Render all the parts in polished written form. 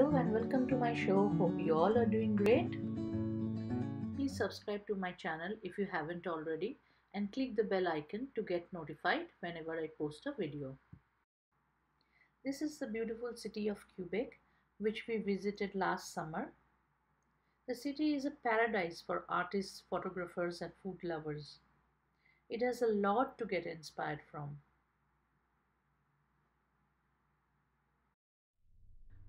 Hello and welcome to my show. Hope you all are doing great. Please subscribe to my channel if you haven't already and click the bell icon to get notified whenever I post a video. This is the beautiful city of Quebec, which we visited last summer. The city is a paradise for artists, photographers, and food lovers. It has a lot to get inspired from.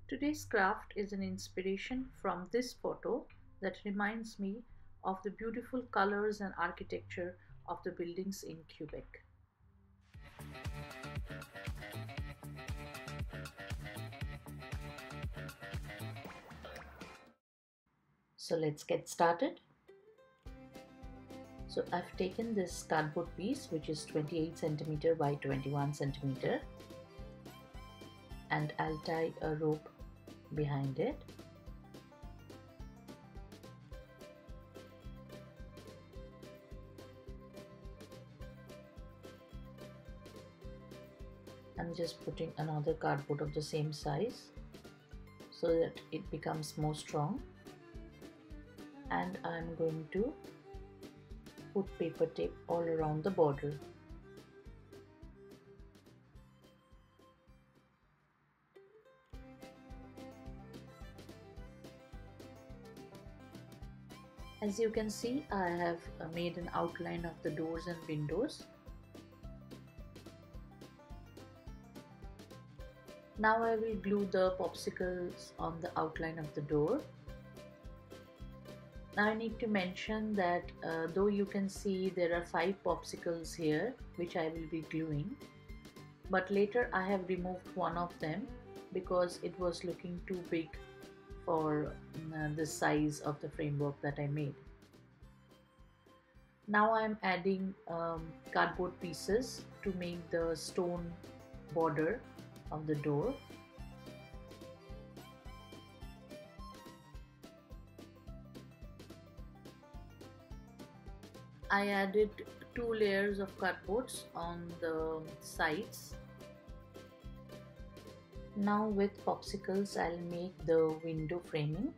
Today's craft is an inspiration from this photo that reminds me of the beautiful colors and architecture of the buildings in Quebec. So let's get started. So I've taken this cardboard piece which is 28 centimeter by 21 centimeter and I'll tie a rope behind it. I'm just putting another cardboard of the same size so that it becomes more strong, and I'm going to put paper tape all around the border. As you can see, I have made an outline of the doors and windows. Now I will glue the popsicles on the outline of the door. Now I need to mention that though you can see there are 5 popsicles here which I will be gluing, but later I have removed one of them because it was looking too big for the size of the framework that I made. Now I am adding cardboard pieces to make the stone border of the door. I added 2 layers of cardboards on the sides. Now with popsicles I'll make the window framing.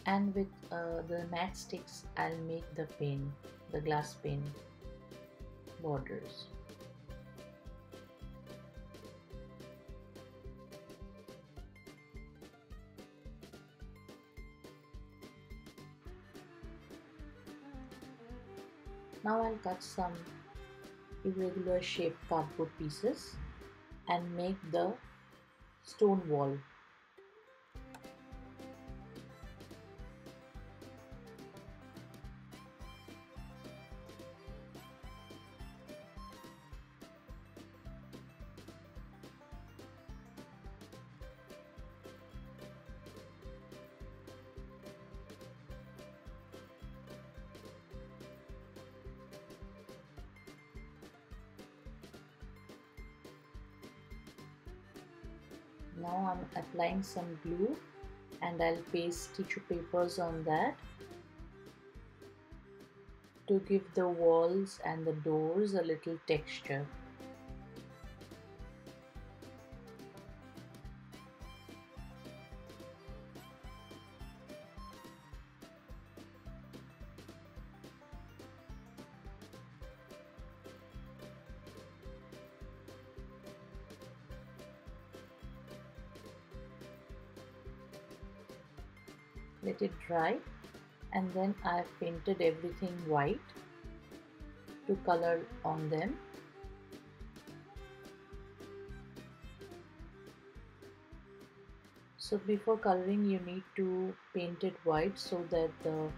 And with the matchsticks I'll make the pane, the glass pane borders. Now I'll cut some irregular shaped cardboard pieces and make the stone wall. Now I'm applying some glue and I'll paste tissue papers on that to give the walls and the doors a little texture. Let it dry, and then I have painted everything white to color on them. So before coloring you need to paint it white so that the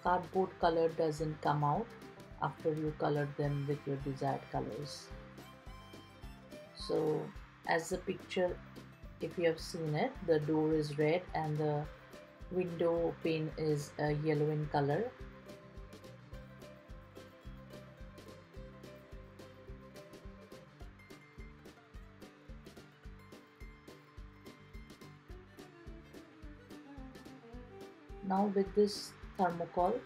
cardboard color doesn't come out after you color them with your desired colors. So as the picture, if you have seen it, the door is red and the window pane is yellow in color. Now with this thermocol,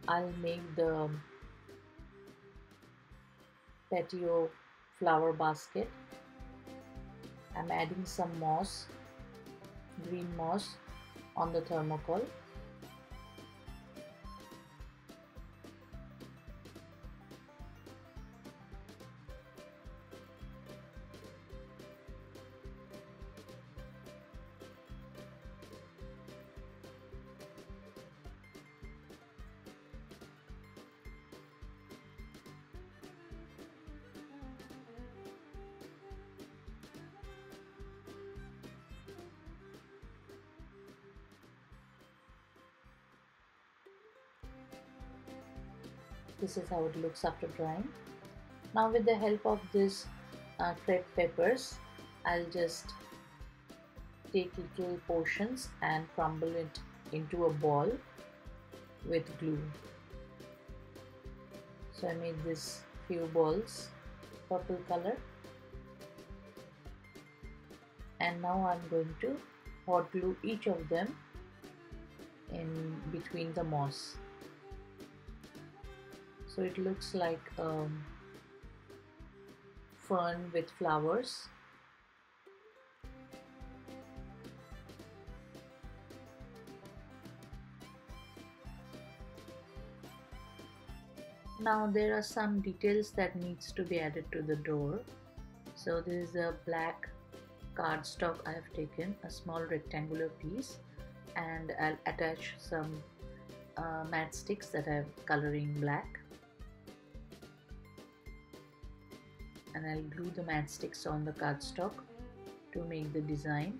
I'll make the patio flower basket. I'm adding some moss, green moss on the thermocol. This is how it looks after drying. Now with the help of this crepe peppers, I'll just take little portions and crumble it into a ball with glue. So I made this few balls, purple color, and now I'm going to hot glue each of them in between the moss. So it looks like fern with flowers. Now there are some details that needs to be added to the door. So this is a black cardstock I have taken, a small rectangular piece, and I'll attach some matchsticks that I'm coloring black, and I'll glue the matchsticks on the cardstock to make the design.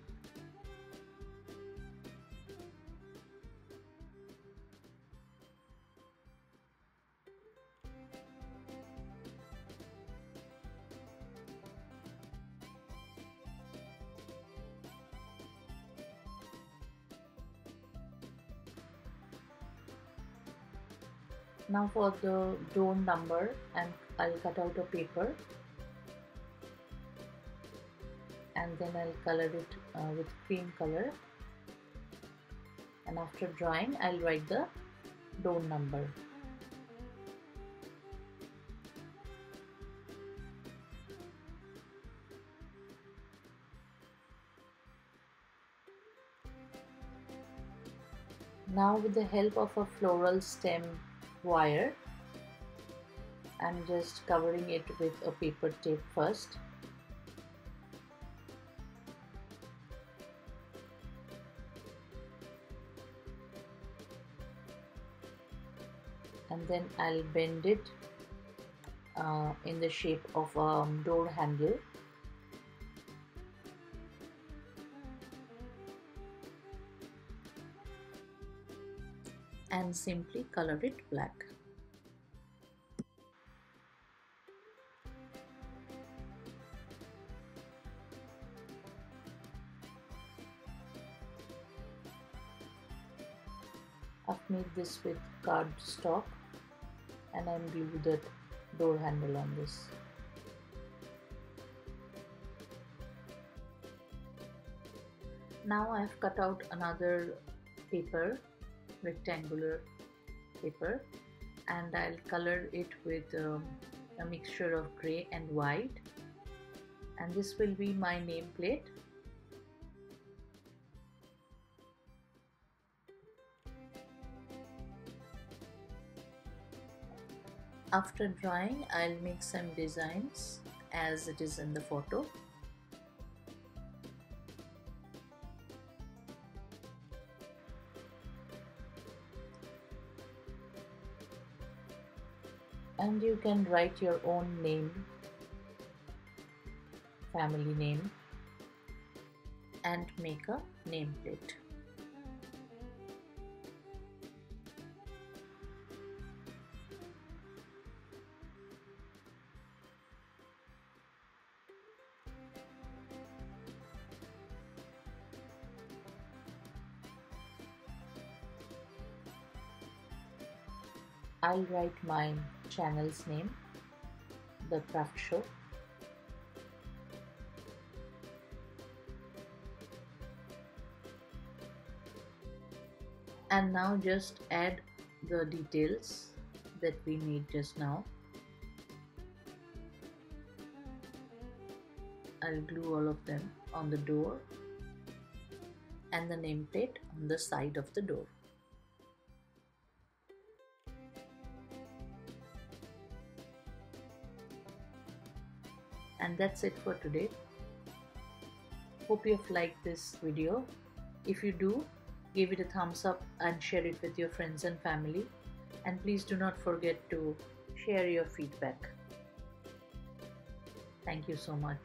Now for the door number, I'll cut out a paper and then I'll color it with cream color, and after drying I'll write the door number. Now with the help of a floral stem wire, I'm just covering it with a paper tape first. And then I'll bend it in the shape of a door handle. And simply color it black. I've made this with cardstock and I'm glued that door handle on this. Now I've cut out another paper, rectangular paper, and I'll color it with a mixture of gray and white, and this will be my nameplate. After drying, I'll make some designs as it is in the photo. And you can write your own name, family name, and make a nameplate. I'll write my channel's name, The Craft Show. And now just add the details that we made just now. I'll glue all of them on the door and the nameplate on the side of the door. And that's it for today. Hope you've liked this video. If you do, give it a thumbs up and share it with your friends and family. And please do not forget to share your feedback. Thank you so much.